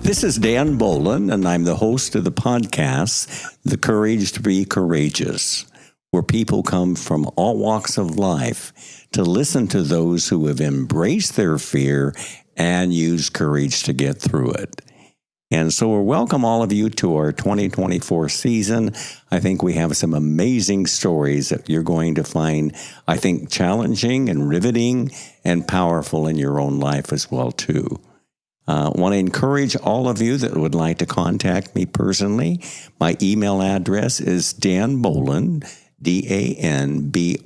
This is Dan Bolen, and I'm the host of the podcast, The Courage to Be Courageous, where people come from all walks of life to listen to those who have embraced their fear and used courage to get through it. And so we welcome all of you to our 2024 season. I think we have some amazing stories that you're going to find, I think, challenging and riveting and powerful in your own life as well, too. I want to encourage all of you that would like to contact me personally. My email address is danbolen, DANBOLEN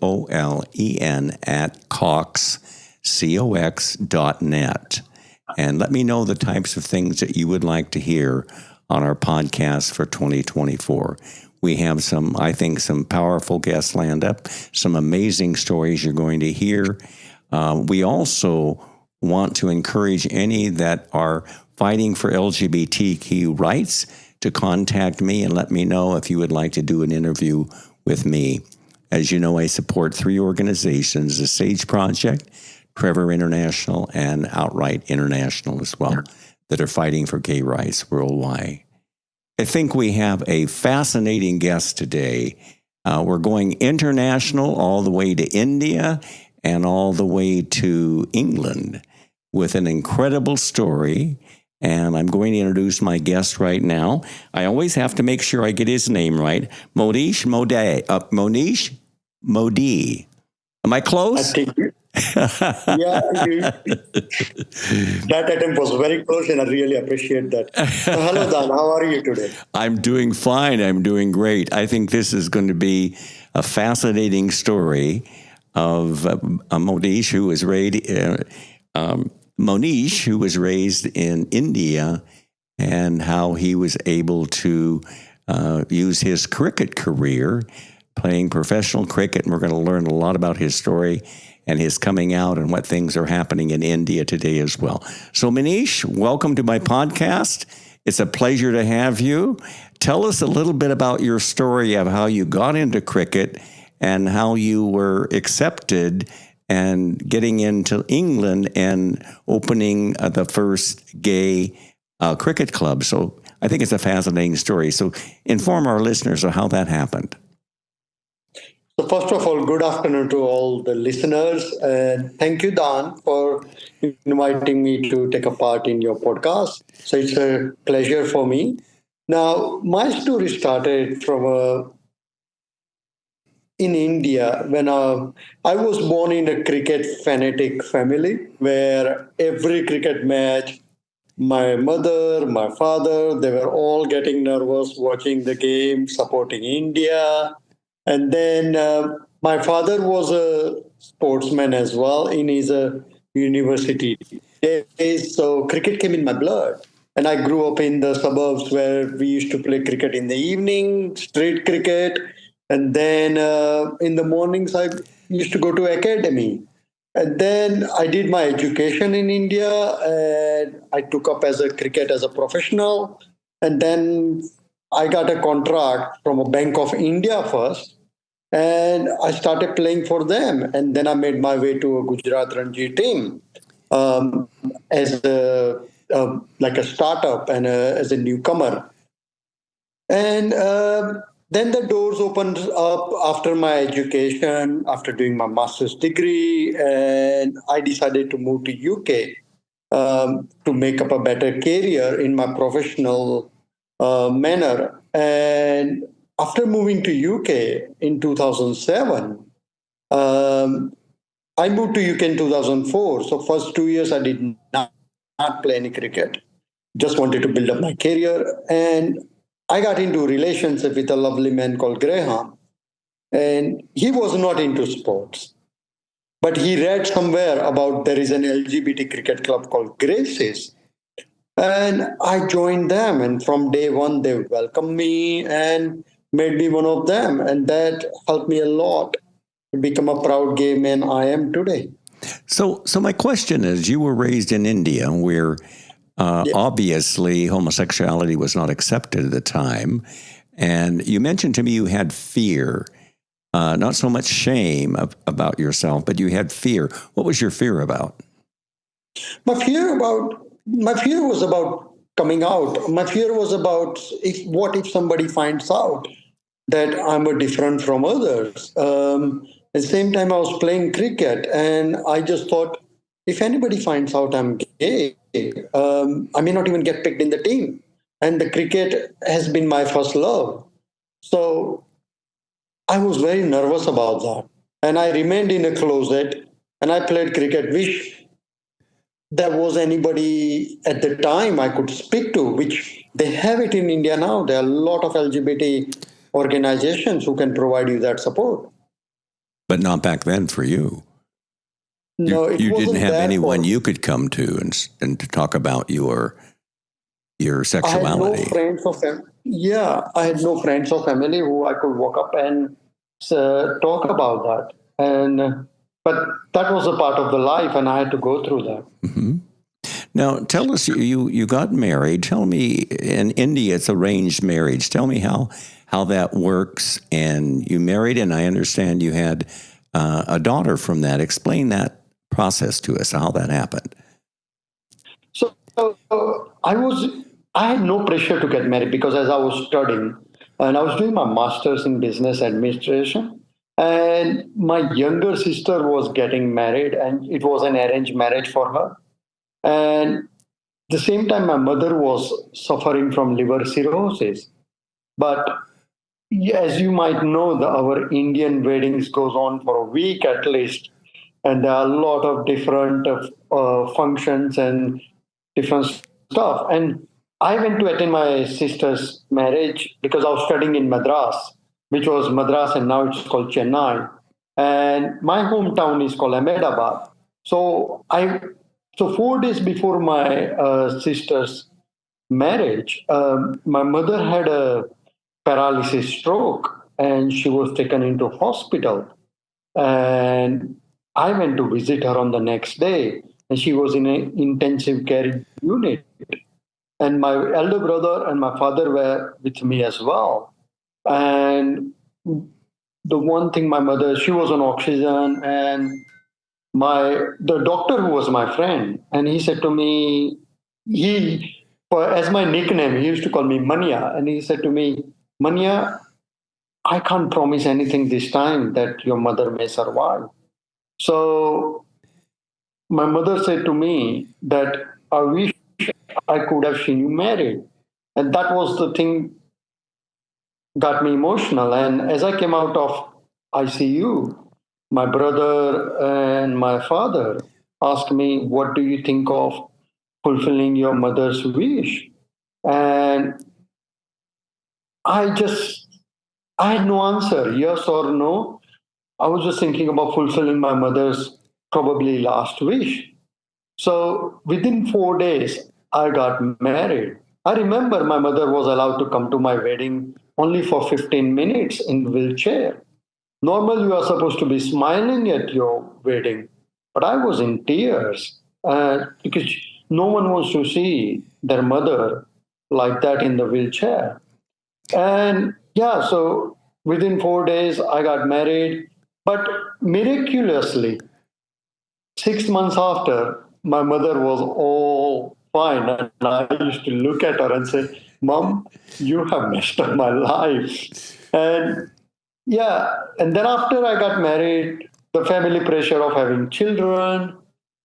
@cox.net. And let me know the types of things that you would like to hear on our podcast for 2024. We have some powerful guests lined up, some amazing stories you're going to hear. We also want to encourage any that are fighting for LGBTQ rights to contact me and let me know if you would like to do an interview with me. As you know, I support 3 organizations, the SAGE Project, Trevor International, and Outright International as well, that are fighting for gay rights worldwide. I think we have a fascinating guest today. We're going international all the way to India and all the way to England with an incredible story. And I'm going to introduce my guest right now. I always have to make sure I get his name right. Monish Modi. Monish Modi. Am I close? That attempt was very close, and I really appreciate that. So hello, Dan. How are you today? I'm doing fine. I'm doing great. I think this is going to be a fascinating story of Monish, who was raised in India, and how he was able to use his cricket career, playing professional cricket. And we're going to learn a lot about his story and his coming out and what things are happening in India today as well. So Monish, welcome to my podcast. It's a pleasure to have you. Tell us a little bit about your story of how you got into cricket and how you were accepted and getting into England and opening the first gay cricket club. So I think it's a fascinating story. So inform our listeners of how that happened. So first of all, good afternoon to all the listeners. And thank you, Dan, for inviting me to take a part in your podcast. So it's a pleasure for me. Now, my story started from in India when I was born in a cricket fanatic family where every cricket match, my mother, my father, they were all getting nervous watching the game, supporting India. And then my father was a sportsman as well in his university days. So cricket came in my blood. And I grew up in the suburbs where we used to play cricket in the evening, street cricket. And then in the mornings, I used to go to academy. And then I did my education in India, and I took up as a cricket as a professional. And then I got a contract from a Bank of India first. And I started playing for them. And then I made my way to a Gujarat Ranji team as like a startup and as a newcomer. And then the doors opened up after my education, after doing my master's degree. And I decided to move to UK to make up a better career in my professional manner. And after moving to UK in 2007, I moved to UK in 2004. So first 2 years, I did not play any cricket. Just wanted to build up my career. And I got into a relationship with a lovely man called Graham. And he was not into sports. But he read somewhere about there is an LGBT cricket club called Graces. And I joined them. And from day one, they welcomed me and made me one of them. And that helped me a lot to become a proud gay man I am today. So my question is, you were raised in India where obviously homosexuality was not accepted at the time. And you mentioned to me you had fear, not so much shame about yourself, but you had fear. What was your fear about? My fear was about coming out, my fear was about what if somebody finds out that I'm a different from others. At the same time, I was playing cricket, and I just thought, if anybody finds out I'm gay, I may not even get picked in the team. And the cricket has been my first love. So I was very nervous about that. And I remained in a closet and I played cricket. Wish there was anybody at the time I could speak to, which they have it in India now. There are a lot of LGBT organizations who can provide you that support. But not back then for you. No, it You didn't wasn't have that anyone for- you could come to and to talk about your I had no sexuality. friends or I had no friends or family who I could walk up and talk about that. And but that was a part of the life, and I had to go through that. Now, tell us, you got married. Tell me, in India, it's arranged marriage. Tell me how that works. And you married, and I understand you had a daughter from that. Explain that process to us, how that happened. So I had no pressure to get married because as I was studying and I was doing my master's in business administration, and my younger sister was getting married, and it was an arranged marriage for her. And the same time, my mother was suffering from liver cirrhosis. But as you might know, our Indian weddings goes on for a week at least, and there are a lot of different functions and different stuff. And I went to attend my sister's marriage because I was studying in Madras, which was Madras, and now it's called Chennai. And my hometown is called Ahmedabad. So so 4 days before my sister's marriage, my mother had a paralysis stroke, and she was taken into hospital. And I went to visit her on the next day, and she was in an intensive care unit. And my elder brother and my father were with me as well. And the one thing, my mother, she was on oxygen, and the doctor who was my friend, and he said to me, as my nickname, he used to call me Mania, and he said to me, Mania, I can't promise anything this time that your mother may survive. So my mother said to me that I wish I could have seen you married. And that was the thing got me emotional. And as I came out of ICU, my brother and my father asked me, what do you think of fulfilling your mother's wish? And I had no answer, yes or no. I was just thinking about fulfilling my mother's probably last wish. So within 4 days, I got married. I remember my mother was allowed to come to my wedding only for 15 minutes in wheelchair. Normally, you are supposed to be smiling at your wedding, but I was in tears because no one wants to see their mother like that in the wheelchair. And yeah, so within 4 days, I got married. But miraculously, 6 months after, my mother was all fine. And I used to look at her and say, Mom, you have messed up my life. And yeah, and then after I got married, the family pressure of having children,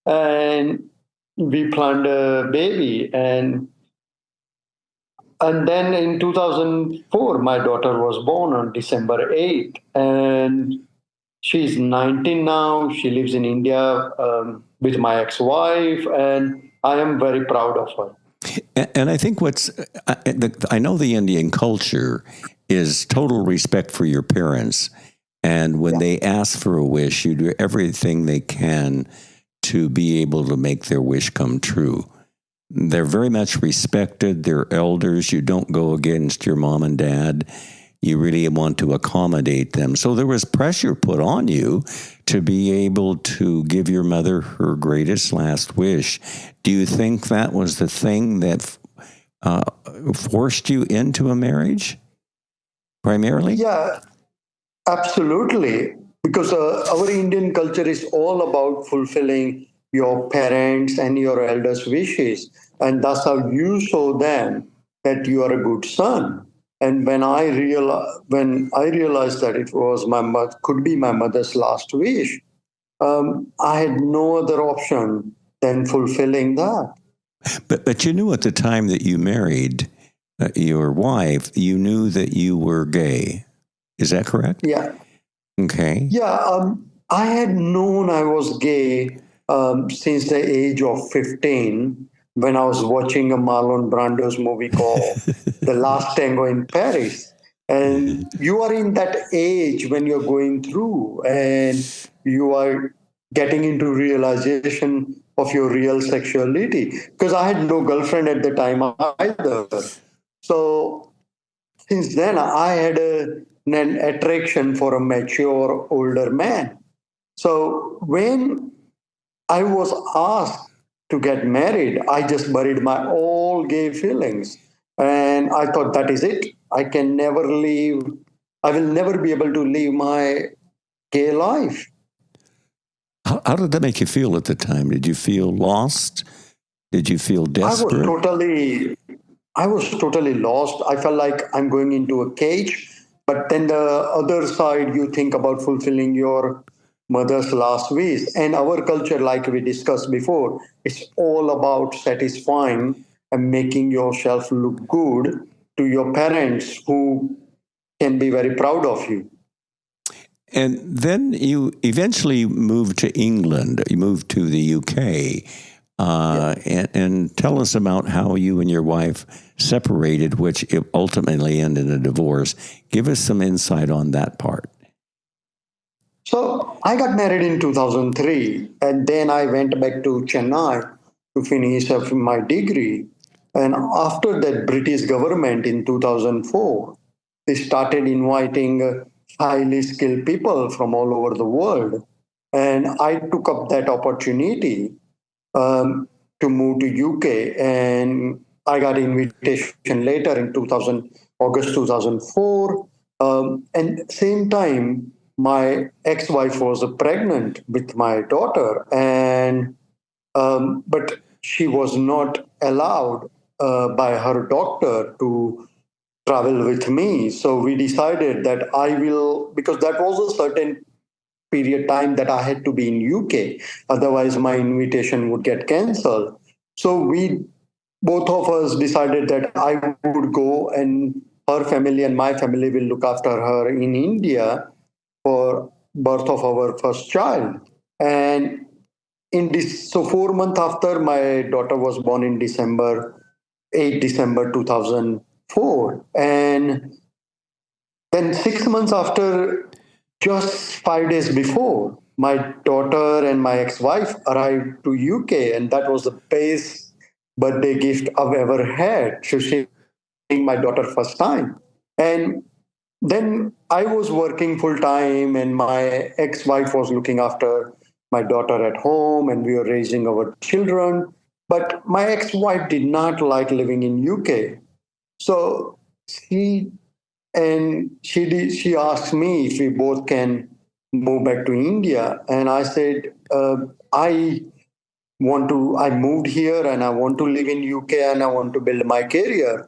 and we planned a baby. And then in 2004, my daughter was born on December 8th. And she's 19 now. She lives in India with my ex-wife, and I am very proud of her. And I think I know the Indian culture is total respect for your parents. And when they ask for a wish, you do everything they can to be able to make their wish come true. They're very much respected. They're elders. You don't go against your mom and dad. You really want to accommodate them. So there was pressure put on you to be able to give your mother her greatest last wish. Do you think that was the thing that forced you into a marriage, primarily? Yeah, absolutely. Because our Indian culture is all about fulfilling your parents and your elders' wishes. and that's how you show them that you are a good son. And when I realized that it was could be my mother's last wish, I had no other option than fulfilling that. But you knew at the time that you married your wife, you knew that you were gay. Is that correct? Yeah. Okay. Yeah, I had known I was gay since the age of 15 when I was watching a Marlon Brando's movie called The Last Tango in Paris. And you are in that age when you're going through and you are getting into realization of your real sexuality. Because I had no girlfriend at the time either. So since then, I had an attraction for a mature older man. So when I was asked to get married, I just buried my all gay feelings. And I thought that is it. I will never be able to live my gay life. How did that make you feel at the time? Did you feel lost? Did you feel desperate? I was totally lost. I felt like I'm going into a cage. But then the other side, you think about fulfilling your mother's last wish. And our culture, like we discussed before, it's all about satisfying and making yourself look good to your parents who can be very proud of you. And then you eventually moved to England. You moved to the UK. And tell us about how you and your wife separated, which ultimately ended in a divorce. Give us some insight on that part. So I got married in 2003, and then I went back to Chennai to finish up my degree. And after that, British government in 2004, they started inviting highly skilled people from all over the world. And I took up that opportunity to move to UK, and I got invitation later in August 2004. And same time, my ex-wife was pregnant with my daughter, and but she was not allowed by her doctor to travel with me. So we decided that I will, because that was a certain period time that I had to be in UK. Otherwise, my invitation would get cancelled. So we both of us decided that I would go and her family and my family will look after her in India for birth of our first child. And in this, so 4 months after my daughter was born in December 2004, and then 6 months after, just 5 days before, my daughter and my ex-wife arrived to UK, and that was the best birthday gift I've ever had. So seeing my daughter first time, and then I was working full time, and my ex-wife was looking after my daughter at home, and we were raising our children. But my ex-wife did not like living in UK, so she she asked me if we both can move back to India, and I said I want to. I moved here, and I want to live in UK, and I want to build my career.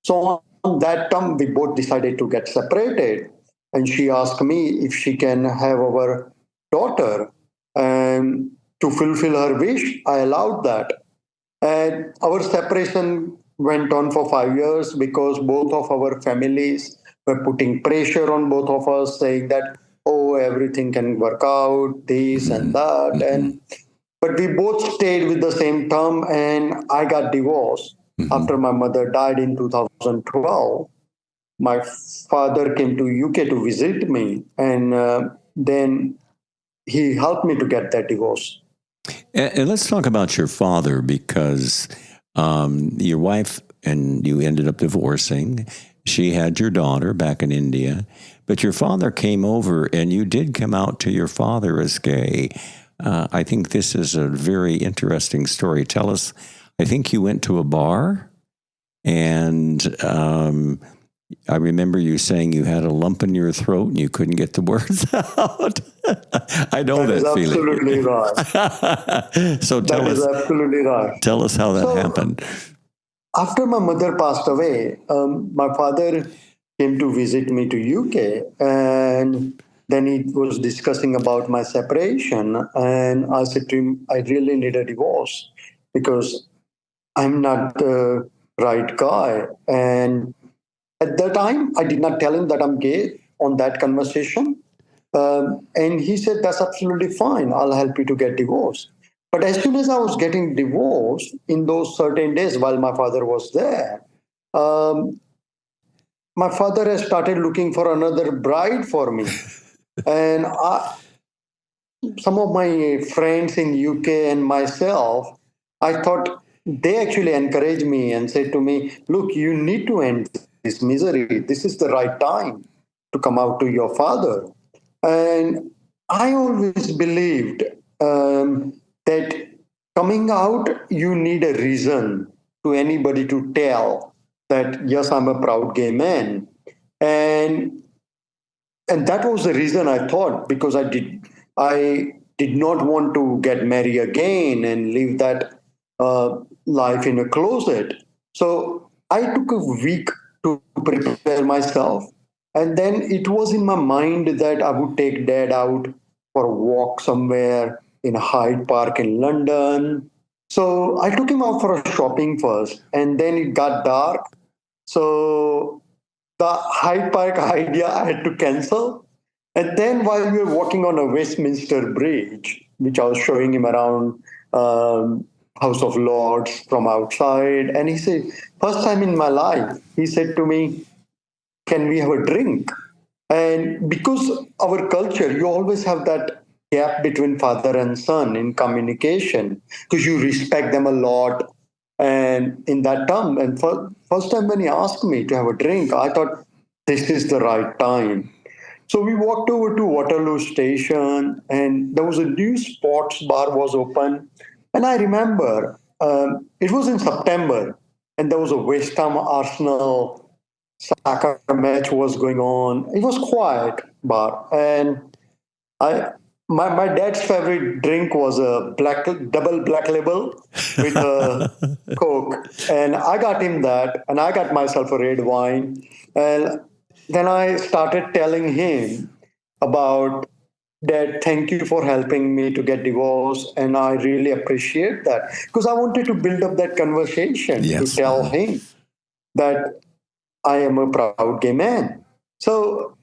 So on that term, we both decided to get separated, and she asked me if she can have our daughter, and to fulfill her wish, I allowed that. And our separation went on for 5 years because both of our families were putting pressure on both of us, saying that, oh, everything can work out, this and that. And but we both stayed with the same term, and I got divorced after my mother died in 2012. My father came to UK to visit me, and then he helped me to get that divorce. And let's talk about your father, because your wife and you ended up divorcing. She had your daughter back in India, but your father came over and you did come out to your father as gay. I think this is a very interesting story. Tell us, I think you went to a bar, and I remember you saying you had a lump in your throat and you couldn't get the words out. I know that is absolutely feeling. right. So That is absolutely right. tell us how that So happened. after my mother passed away, my father came to visit me to UK, and then he was discussing about my separation, and I said to him, I really need a divorce because I'm not the right guy. And at the time, I did not tell him that I'm gay on that conversation. And he said, that's absolutely fine. I'll help you to get divorced. But as soon as I was getting divorced in those certain days while my father was there, um, my father has started looking for another bride for me. And some of my friends in UK and myself, I thought they actually encouraged me and said to me, look, you need to end this misery. This is the right time to come out to your father. And I always believed that coming out, you need a reason to anybody to tell that, yes, I'm a proud gay man. And that was the reason I thought, because I did not want to get married again and live that life in a closet. So I took a week to prepare myself, and then it was in my mind that I would take dad out for a walk somewhere in Hyde Park in London. So I took him out for a shopping first, and then it got dark. So the Hyde Park idea I had to cancel. And then while we were walking on a Westminster Bridge, which I was showing him around House of Lords from outside, and he said, first time in my life, he said to me, can we have a drink? And because our culture, you always have that gap between father and son in communication because you respect them a lot. And in that term, and first time when he asked me to have a drink, I thought this is the right time. So we walked over to Waterloo Station, and there was a new sports bar was open. And I remember it was in September, and there was a West Ham Arsenal soccer match was going on. It was quiet bar, and I my dad's favorite drink was a double black label with a Coke, and I got him that, and I got myself a red wine, and then I started telling him about Dad, thank you for helping me to get divorced, and I really appreciate that because I wanted to build up that conversation to Yes. tell him that I am a proud gay man. So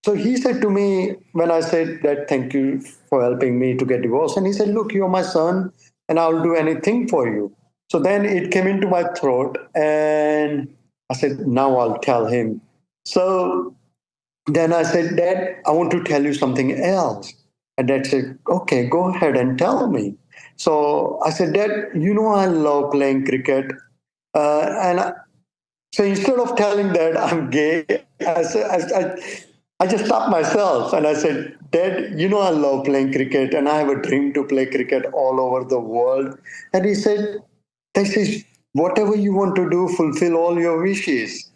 he said to me when I said that thank you for helping me to get divorced, and he said, look, you're my son, and I'll do anything for you. So then it came into my throat, and I said, now I'll tell him. So then I said, Dad, I want to tell you something else. And Dad said, okay, go ahead and tell me. So I said, Dad, you know I love playing cricket. And so instead of telling Dad I'm gay, I just stopped myself and I said, Dad, you know I love playing cricket and I have a dream to play cricket all over the world. And he said, this is whatever you want to do, fulfill all your wishes.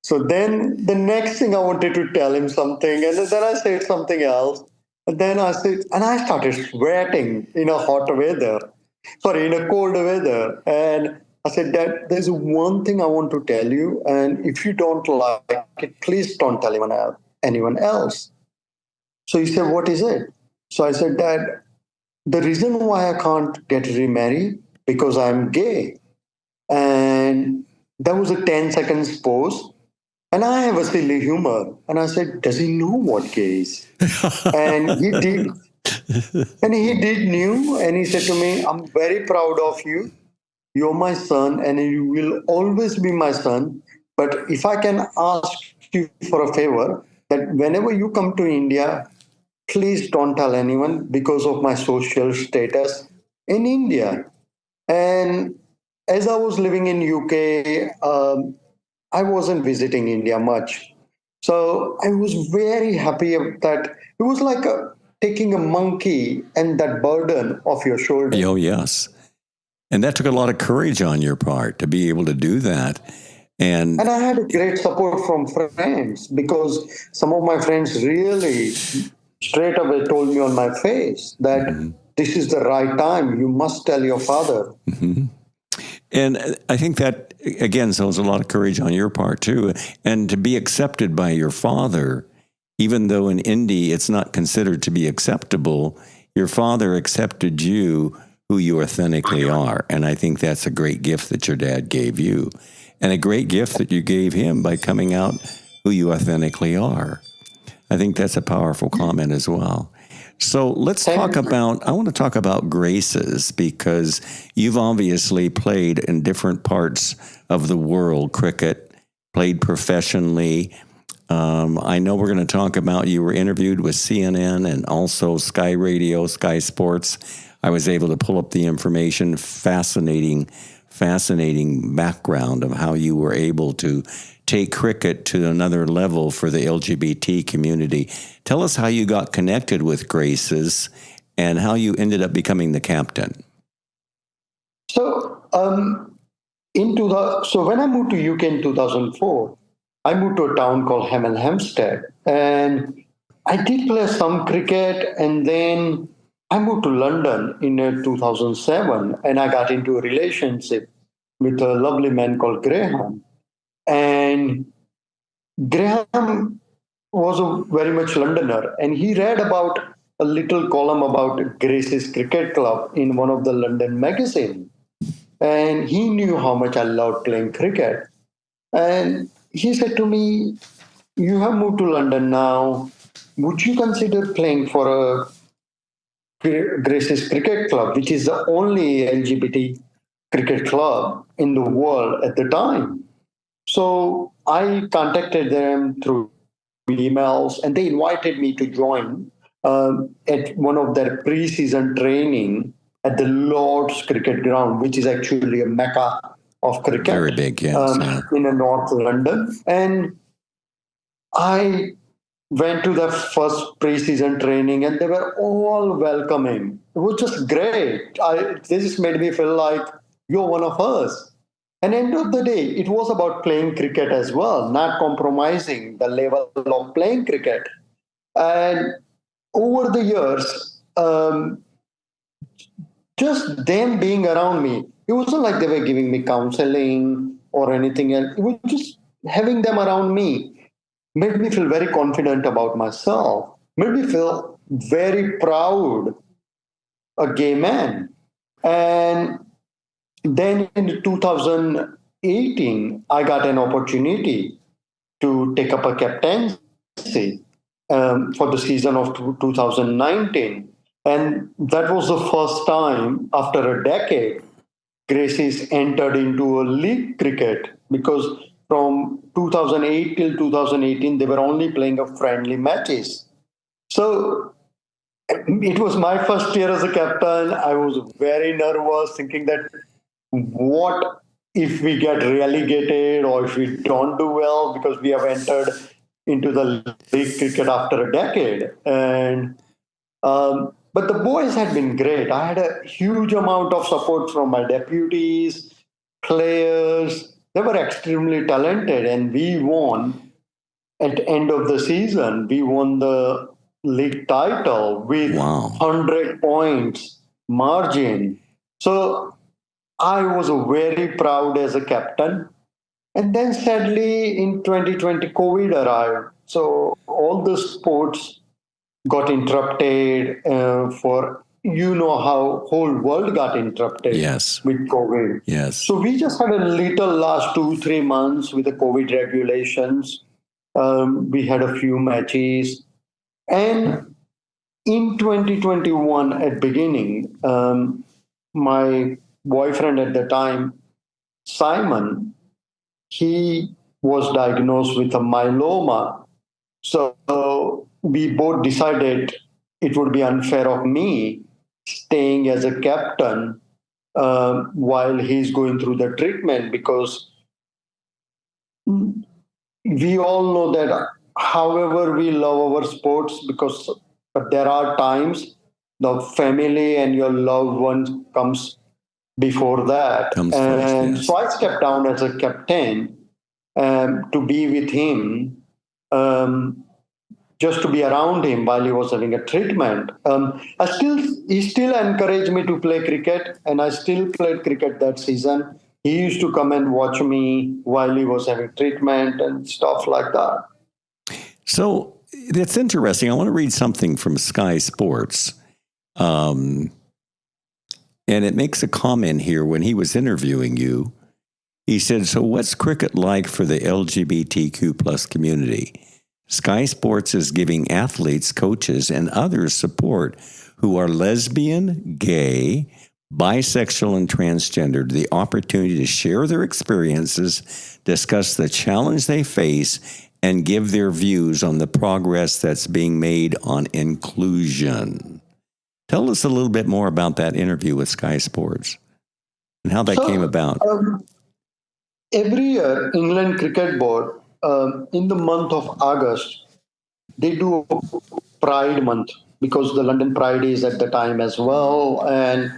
So then the next thing I wanted to tell him something, and then I said something else. And then I said, and I started sweating in a hot weather, sorry, in a cold weather. And I said, Dad, there's one thing I want to tell you, and if you don't like it, please don't tell anyone else. So he said, what is it? So I said, Dad, the reason why I can't get remarried because I'm gay. And there was a 10 seconds pause. And I have a silly humor. And I said, does he know what gay is? And he did. And he did knew. And he said to me, I'm very proud of you. You're my son and you will always be my son. But if I can ask you for a favor, that whenever you come to India, please don't tell anyone because of my social status in India. And as I was living in UK, I wasn't visiting India much. So I was very happy that it was like taking a monkey and that burden off your shoulder. Oh, yes. And that took a lot of courage on your part to be able to do that. And I had a great support from friends because some of my friends really straight away told me on my face that this is the right time. You must tell your father. And I think that, again, shows a lot of courage on your part, too. And to be accepted by your father, even though in India it's not considered to be acceptable, your father accepted you who you authentically are. And I think that's a great gift that your dad gave you, and a great gift that you gave him by coming out who you authentically are. I think that's a powerful comment as well. So let's talk about, I want to talk about graces, because you've obviously played in different parts of the world, cricket, played professionally. I know we're going to talk about, you were interviewed with CNN and also Sky Radio, Sky Sports. I was able to pull up the information, fascinating background of how you were able to take cricket to another level for the LGBT community. Tell us how you got connected with Graces and how you ended up becoming the captain. So, when I moved to UK in 2004, I moved to a town called Hemel Hempstead, and I did play some cricket, and then I moved to London in 2007, and I got into a relationship with a lovely man called Graham. And Graham was a very much Londoner, and he read about a little column about Grace's Cricket Club in one of the London magazine. And he knew how much I loved playing cricket. And he said to me, "You have moved to London now. Would you consider playing for a Grace's Cricket Club, which is the only LGBT cricket club in the world at the time?" So I contacted them through emails, and they invited me to join at one of their pre-season training at the Lord's Cricket Ground, which is actually a mecca of cricket. Very big, yes. In North London. And I went to the first pre-season training, and they were all welcoming. It was just great. They just made me feel like you're one of us. And end of the day, it was about playing cricket as well, not compromising the level of playing cricket. And over the years, just them being around me, it wasn't like they were giving me counseling or anything else. It was just having them around me made me feel very confident about myself, made me feel very proud, a gay man. And then in 2018, I got an opportunity to take up a captaincy for the season of 2019. And that was the first time after a decade Gracies entered into a league cricket, because from 2008 till 2018, they were only playing a friendly matches. So it was my first year as a captain. I was very nervous, thinking that what if we get relegated or if we don't do well, because we have entered into the league cricket after a decade. And but the boys had been great. I had a huge amount of support from my deputies, players. They were extremely talented, and we won at the end of the season. We won the league title with 100 points margin. So I was very proud as a captain. And then sadly in 2020, COVID arrived. So all the sports got interrupted for, how whole world got interrupted with COVID. Yes. So we just had a little last 2-3 months with the COVID regulations. We had a few matches. And in 2021 at beginning, my boyfriend at the time, Simon, he was diagnosed with a myeloma. So we both decided it would be unfair of me staying as a captain while he's going through the treatment, because we all know that however we love our sports, because there are times the family and your loved ones comes before that. So I stepped down as a captain to be with him. just to be around him while he was having a treatment. He still encouraged me to play cricket, and I still played cricket that season. He used to come and watch me while he was having treatment and stuff like that. So that's interesting. I want to read something from Sky Sports. And it makes a comment here when he was interviewing you. He said, so what's cricket like for the LGBTQ plus community? Sky Sports is giving athletes, coaches, and others support who are lesbian, gay, bisexual, and transgender the opportunity to share their experiences, discuss the challenge they face, and give their views on the progress that's being made on inclusion. Tell us a little bit more about that interview with Sky Sports and how that came about. Every year, England Cricket Board, in the month of August, they do Pride Month because the London Pride is at the time as well. And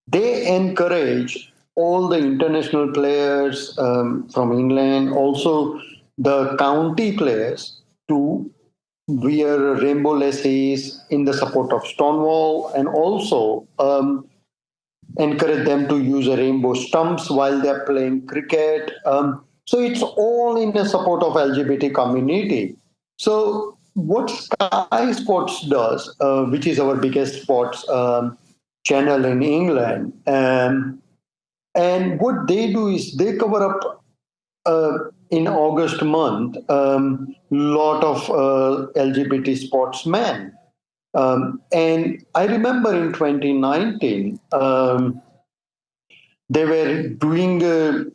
they encourage all the international players from England, also the county players, to wear rainbow laces in the support of Stonewall, and also encourage them to use a rainbow stumps while they're playing cricket. So it's all in the support of LGBT community. So what Sky Sports does, which is our biggest sports channel in England, and what they do is they cover up in August month lot of LGBT sportsmen. And I remember in 2019, they were doing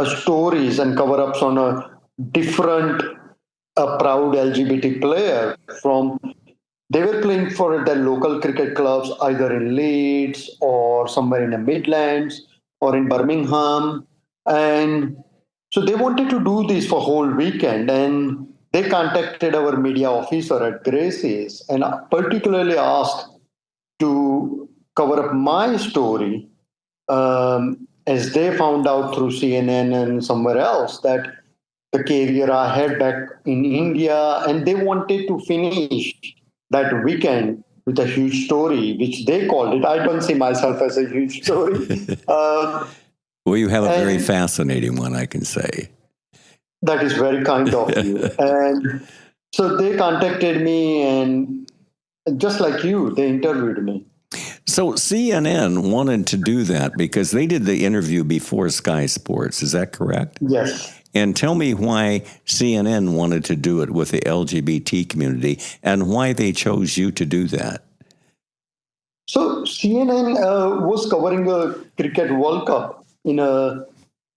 stories and cover-ups on a different proud LGBT player from. They were playing for their local cricket clubs, either in Leeds or somewhere in the Midlands or in Birmingham. And so they wanted to do this for whole weekend, and they contacted our media officer at Gracie's and particularly asked to cover up my story, as they found out through CNN and somewhere else that the career I had back in India, and they wanted to finish that weekend with a huge story, which they called it. I don't see myself as a huge story. Well, you have a very fascinating one, I can say. That is very kind of you. And so they contacted me, and just like you, they interviewed me. So CNN wanted to do that because they did the interview before Sky Sports. Is that correct? Yes. And tell me why CNN wanted to do it with the LGBT community and why they chose you to do that. So CNN was covering a cricket World Cup in a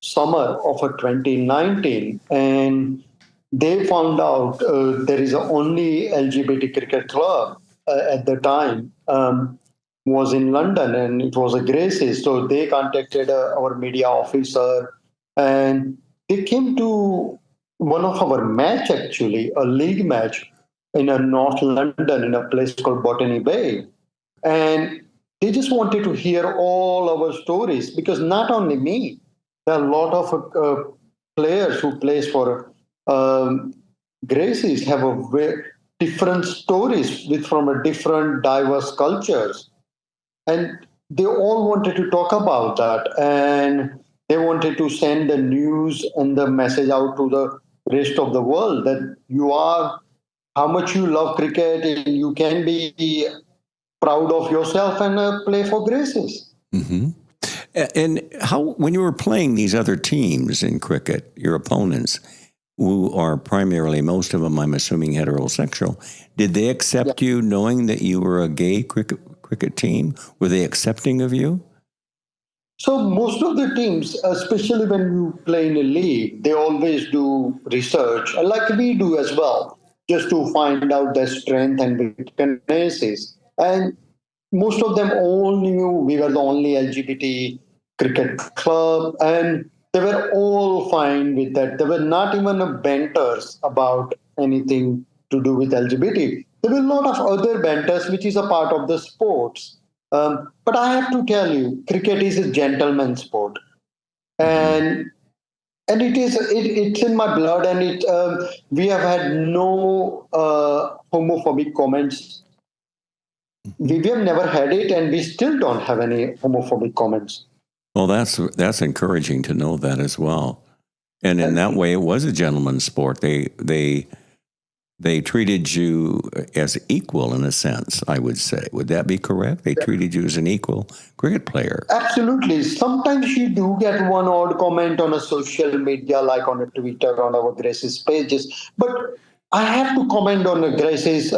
summer of 2019, and they found out there is only LGBT cricket club at the time was in London, and it was a Gracie's. So they contacted our media officer, and they came to one of our match, actually, a league match in North London in a place called Botany Bay. And they just wanted to hear all our stories, because not only me, there are a lot of players who plays for Gracie's have a different stories from a different diverse cultures. And they all wanted to talk about that. And they wanted to send the news and the message out to the rest of the world that how much you love cricket, and you can be proud of yourself and play for Gracie's. Mm-hmm. And how, when you were playing these other teams in cricket, your opponents, who are primarily, most of them, I'm assuming, heterosexual, did they accept you knowing that you were a gay cricket team? Were they accepting of you? So most of the teams, especially when you play in a league, they always do research, like we do as well, just to find out their strength and weaknesses. And most of them all knew we were the only LGBT cricket club, and they were all fine with that. There were not even banters about anything to do with LGBT. There were a lot of other banters, which is a part of the sports. But I have to tell you, cricket is a gentleman's sport. And and it's in my blood, and we have had no homophobic comments. We have never had it, and we still don't have any homophobic comments. Well, that's encouraging to know that as well. And in that way, it was a gentleman's sport. They treated you as equal in a sense, I would say. Would that be correct? They treated you as an equal cricket player. Absolutely. Sometimes you do get one odd comment on a social media, like on a Twitter, on our Grace's pages. But I have to comment on Grace's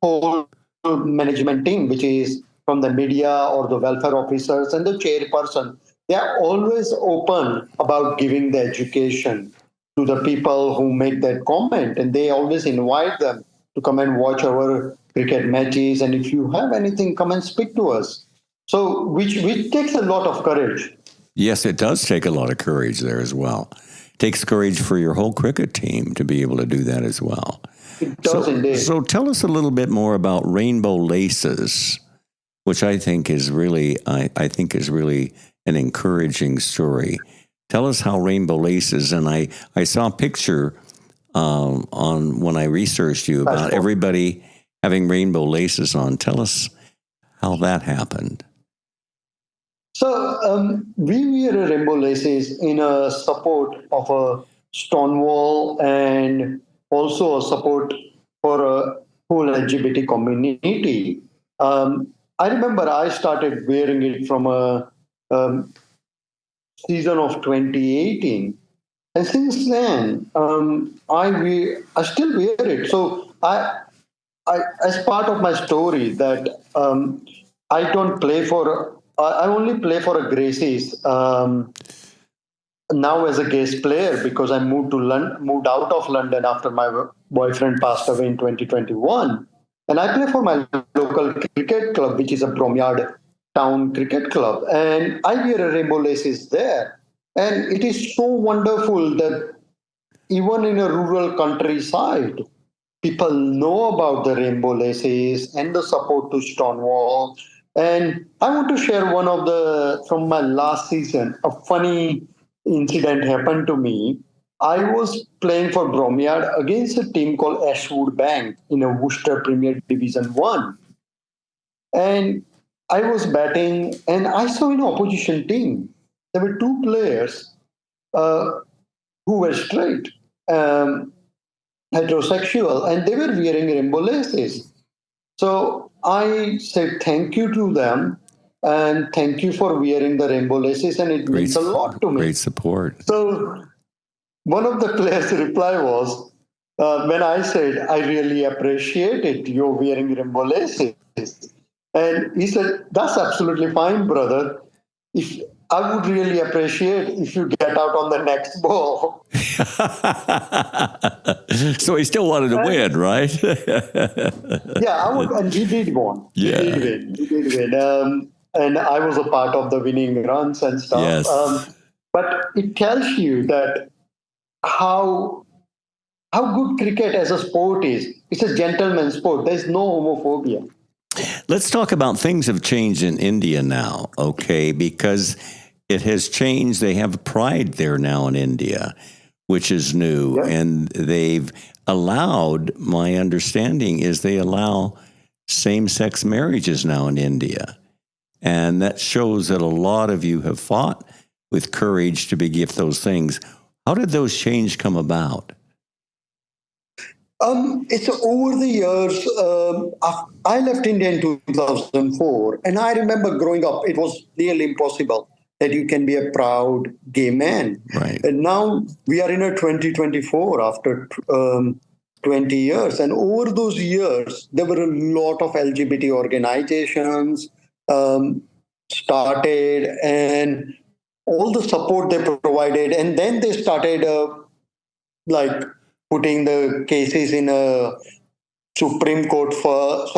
whole management team, which is from the media or the welfare officers and the chairperson. They are always open about giving the education to the people who make that comment, and they always invite them to come and watch our cricket matches. And if you have anything, come and speak to us. So, which takes a lot of courage. Yes, it does take a lot of courage there as well. It takes courage for your whole cricket team to be able to do that as well. It does indeed. So tell us a little bit more about rainbow laces, which I think is really an encouraging story. Tell us how rainbow laces, and I saw a picture on when I researched you about everybody having rainbow laces on. Tell us how that happened. So we wear rainbow laces in a support of a Stonewall, and also a support for a whole LGBT community. I remember I started wearing it from a season of 2018, and since then I still wear it. So I as part of my story that I don't play for. I only play for a Gracie's now as a guest player, because I moved out of London after my boyfriend passed away in 2021, and I play for my local cricket club, which is a Bromyard Town Cricket Club, and I wear a rainbow laces there, and it is so wonderful that even in a rural countryside, people know about the rainbow laces and the support to Stonewall. And I want to share from my last season, a funny incident happened to me. I was playing for Bromyard against a team called Ashwood Bank in a Worcester Premier Division 1. And I was batting, and I saw an opposition team. There were two players who were straight, heterosexual, and they were wearing rainbow laces. So I said thank you to them, and thank you for wearing the rainbow laces, and it means a lot to me. Great support. So one of the players' reply was, when I said, I really appreciate it, you're wearing rainbow laces. And he said, that's absolutely fine, brother. If I would really appreciate if you get out on the next ball. So he still wanted to win, right? Yeah, I would, and he did win. Yeah. He did win. And I was a part of the winning runs and stuff. Yes. But it tells you that how good cricket as a sport is. It's a gentleman's sport. There's no homophobia. Let's talk about things have changed in India now, okay? Because it has changed. They have Pride there now in India, which is new. Yeah. And they've allowed, my understanding is they allow same-sex marriages now in India. And that shows that a lot of you have fought with courage to begift those things. How did those changes come about? It's over the years. I left India in 2004, and I remember growing up, it was nearly impossible that you can be a proud gay man. Right. And now we are in a 2024 after 20 years. And over those years, there were a lot of LGBT organizations started, and all the support they provided. And then they started putting the cases in a Supreme Court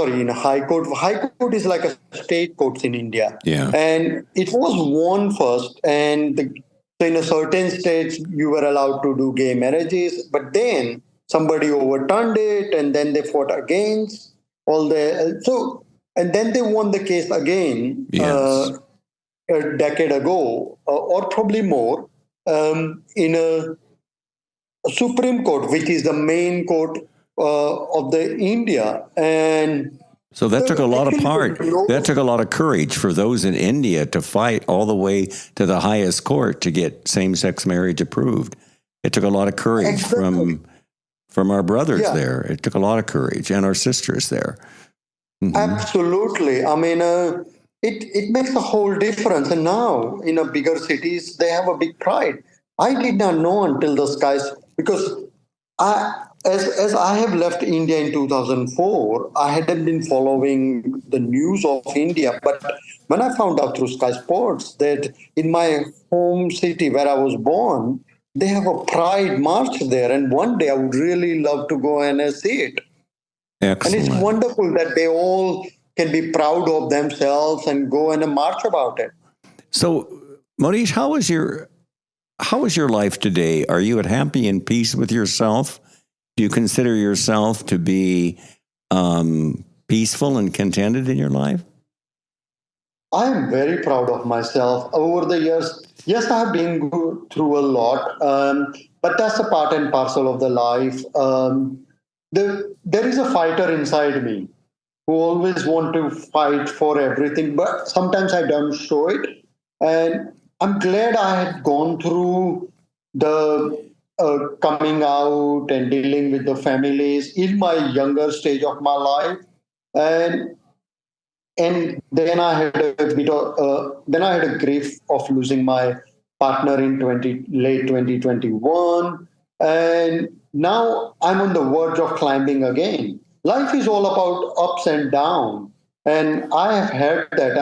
in a High Court. High Court is like a state courts in India. Yeah. And it was won first. And so in a certain states, you were allowed to do gay marriages. But then somebody overturned it, and then they fought against and then they won the case again. Yes. A decade ago, or probably more. in a Supreme Court, which is the main court of the India. And So that took a lot of actually, that took a lot of courage for those in India to fight all the way to the highest court to get same-sex marriage approved. It took a lot of courage from our brothers there. It took a lot of courage, and our sisters there. Mm-hmm. Absolutely. I mean, it makes a whole difference. And now in a bigger cities, they have a big pride. I did not know until the skies, because as I have left India in 2004, I hadn't been following the news of India. But when I found out through Sky Sports that in my home city where I was born, they have a pride march there. And one day I would really love to go and see it. Excellent. And it's wonderful that they all can be proud of themselves and go and march about it. So, Monish, how is your life today? Are you at happy and peace with yourself? Do you consider yourself to be peaceful and contented in your life? I am very proud of myself. Over the years, yes, I have been through a lot, but that's a part and parcel of the life. There is a fighter inside me who always want to fight for everything, but sometimes I don't show it. And I'm glad I had gone through the coming out and dealing with the families in my younger stage of my life. And then I had a grief of losing my partner in late 2021. And now I'm on the verge of climbing again. Life is all about ups and downs, and I have had that.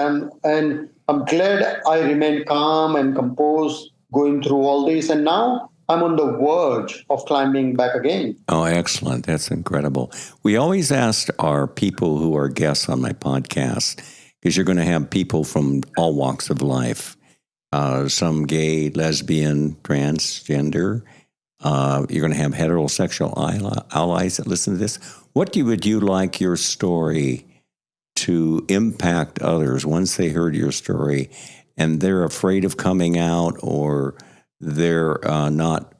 And I'm glad I remained calm and composed going through all this. And now I'm on the verge of climbing back again. Oh, excellent. That's incredible. We always ask our people who are guests on my podcast, because you're going to have people from all walks of life, some gay, lesbian, transgender. You're going to have heterosexual allies that listen to this. What would you like your story to impact others once they heard your story and they're afraid of coming out, or they're not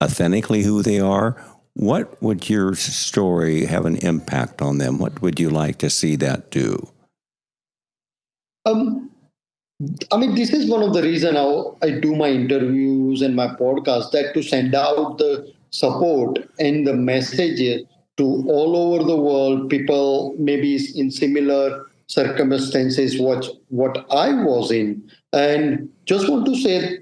authentically who they are? What would your story have an impact on them? What would you like to see that do? I mean, this is one of the reasons I do my interviews and my podcast, that to send out the support and the messages to all over the world, people maybe in similar circumstances what I was in. And just want to say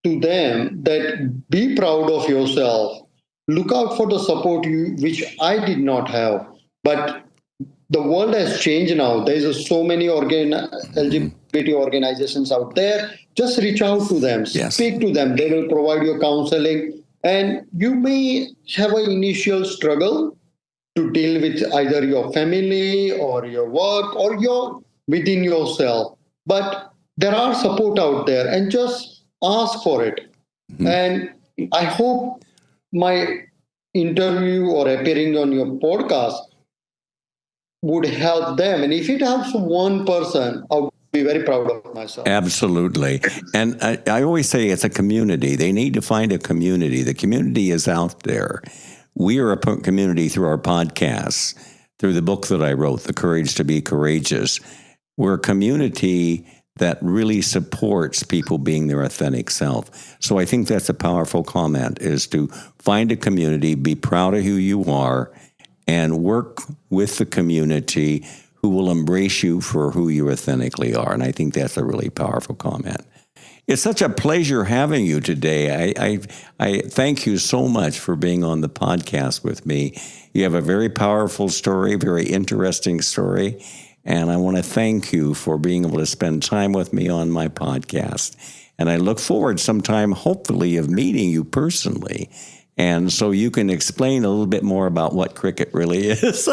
to them that be proud of yourself. Look out for the support which I did not have. But the world has changed now. There's so many LGBT organizations out there. Just reach out to them. Yes. Speak to them. They will provide you counseling. And you may have an initial struggle to deal with either your family or your work or within yourself. But there are support out there, and just ask for it. Mm-hmm. And I hope my interview or appearing on your podcast would help them. And if it helps one person, I'll be very proud of myself. Absolutely. And I always say it's a community. They need to find a community. The community is out there. We are a community through our podcasts, through the book that I wrote, The Courage to Be Courageous. We're a community that really supports people being their authentic self. So I think that's a powerful comment, is to find a community, be proud of who you are, and work with the community who will embrace you for who you authentically are. And I think that's a really powerful comment. It's such a pleasure having you today. I thank you so much for being on the podcast with me. You have a very powerful story, very interesting story, and I want to thank you for being able to spend time with me on my podcast. And I look forward sometime, hopefully, of meeting you personally. And so you can explain a little bit more about what cricket really is.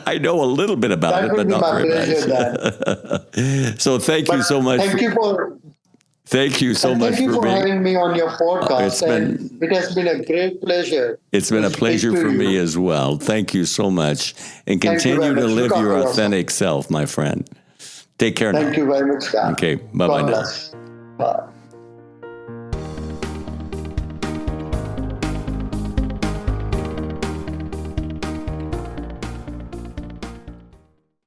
I know a little bit about it, but not very much. So thank you so much. Thank you so much for having me on your podcast. It has been a great pleasure. It's been a pleasure for me as well. Thank you so much. And continue to live your authentic self, my friend. Take care now. Thank you very much, God. Okay, bye-bye now. Bye.